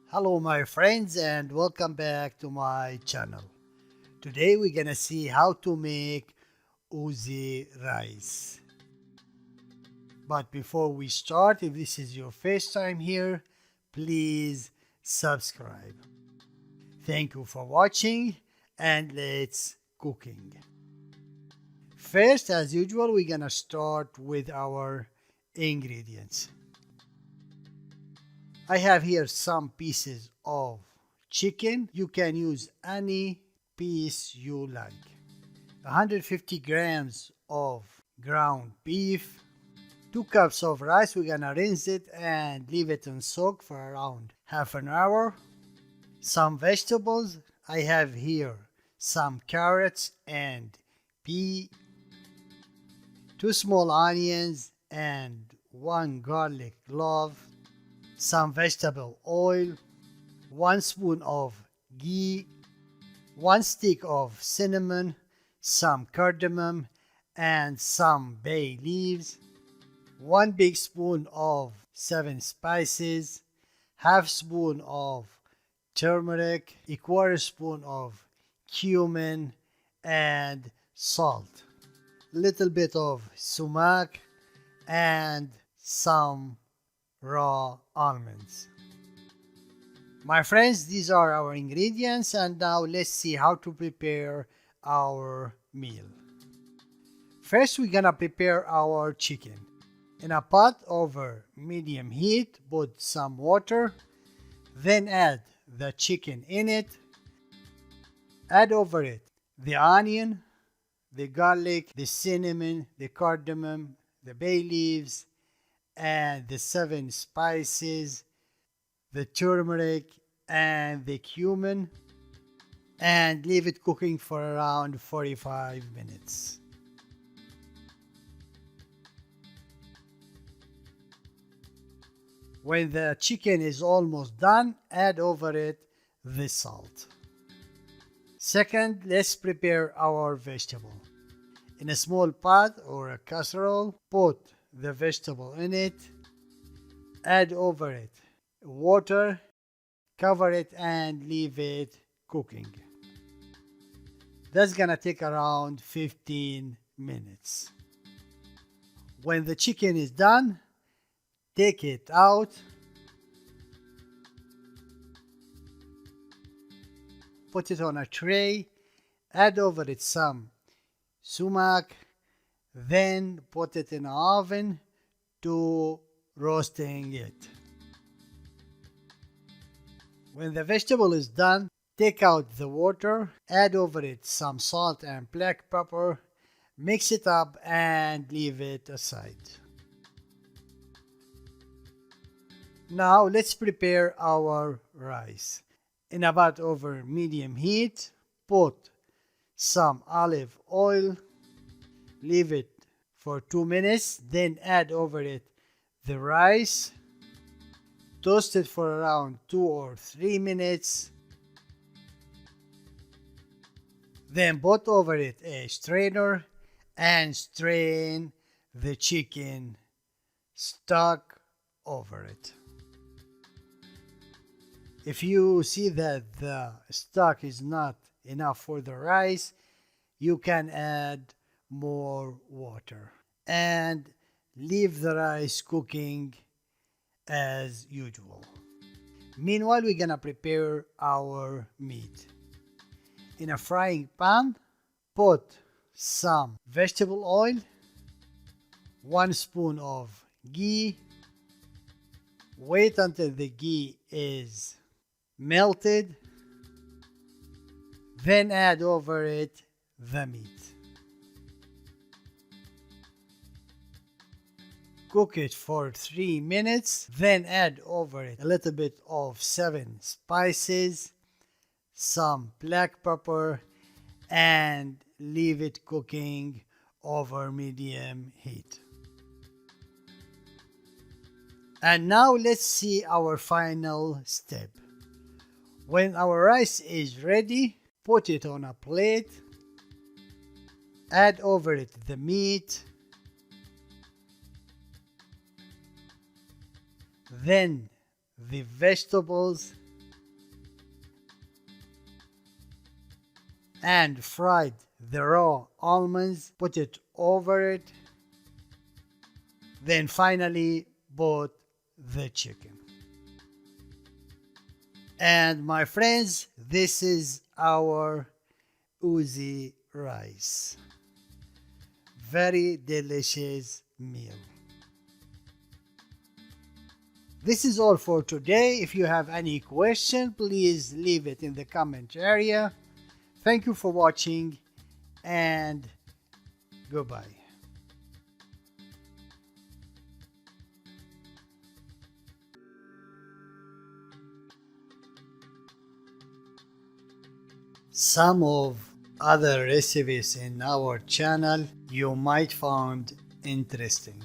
Hello my friends and welcome back to my channel. Today we're gonna see how to make ouzi rice. But before we start, if this is your first time here, please subscribe. Thank you for watching and let's cooking. First, as usual, we're gonna start with our ingredients. I have here some pieces of chicken. You can use any piece you like. 150 grams of ground beef. 2 cups of rice. We're gonna rinse it and leave it in soak for around half an hour. Some vegetables. I have here some carrots and pea. 2 small onions and 1 garlic clove. Some vegetable oil, 1 spoon of ghee, 1 stick of cinnamon, some cardamom, and some bay leaves, 1 big spoon of 7 spices, half spoon of turmeric, a quarter spoon of cumin, and salt, little bit of sumac, and some raw almonds. My friends, these are our ingredients, and now let's see how to prepare our meal. First, we're gonna prepare our chicken. In a pot over medium heat, put some water, then add the chicken in it. Add over it the onion, the garlic, the cinnamon, the cardamom, the bay leaves, and the 7 spices, the turmeric and the cumin, and leave it cooking for around 45 minutes. When the chicken is almost done, add over it the salt. Second, let's prepare our vegetable. In a small pot or a casserole, put the vegetable in it, add over it water, cover it and leave it cooking. That's gonna take around 15 minutes. When the chicken is done, take it out, put it on a tray, add over it some sumac, then put it in the oven to roasting it. When the vegetable is done, take out the water, add over it some salt and black pepper, mix it up and leave it aside. Now let's prepare our rice. In a pot over medium heat, put some olive oil, leave it for 2 minutes, then add over it the rice, toast it for around 2 or 3 minutes, then put over it a strainer and strain the chicken stock over it. If you see that the stock is not enough for the rice, you can add more water and leave the rice cooking as usual. Meanwhile, we're gonna prepare our meat. In a frying pan, put some vegetable oil, 1 spoon of ghee. Wait until the ghee is melted, then add over it the meat. Cook it for 3 minutes, then add over it a little bit of 7 spices, some black pepper, and leave it cooking over medium heat. And now let's see our final step. When our rice is ready, put it on a plate, add over it the meat, then the vegetables, and fried the raw almonds, put it over it, then finally put the chicken. And my friends, this is our ouzi rice. Very delicious meal. This is all for today. If you have any question, please leave it in the comment area. Thank you for watching and goodbye. Some of other recipes in our channel you might find interesting.